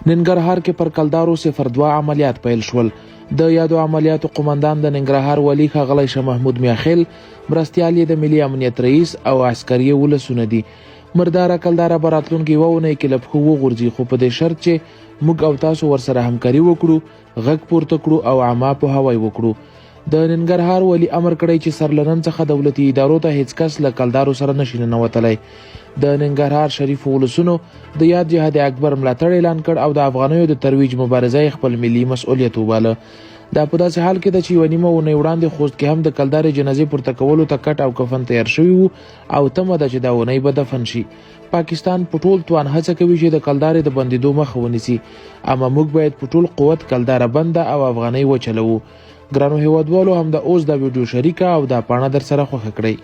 ننګرهار کې پر کلدارو 02 عملیات پیل شول. د یادو عملیاتو قومندان د ننګرهار ولی ښاغلی شاه محمود میاخیل، مرستیال یې د ملي امنیت رئیس او عسکري ولسونه دي. مرداره کلداره به راتلونکې یوه اونۍ کې له پښو وغورځي، خو په دې شرط چې موږ او تاسو ورسره همکاري وکړو، غږ پورته کړو او عامه پوهاوی وکړو. د ننګرهار ولی امر کړی چې سر له نن څخه دولتي ادارو ته هیڅ کس له کلدارو سره نشي ننوتلی. د ننګرهار شریفو ولسونو د یاد جهاد اکبر ملاتړ اعلان کړ او د افغانیو د ترویج مبارزه خپل ملي مسؤلیت وباله. دا په داسې حال کې ده چې یوه نیمه اونۍ وړاندې خوست کې هم د کلدارې جنازې پورته کولو ته کټ او کفن تیار شوي وو او تمه ده چې دا اونۍ به دفن شي. پاکستان په ټول توان هڅه کوي چې د کلدارې د بندېدو مخه ونیسي، اما موږ باید په ټول قوت کلداره بنده او افغانۍ وچلوو. ګرانو هیوادوالو، همدا اوس دا ویډیو شریکه او دا پاڼه در سره خوښه کړئ.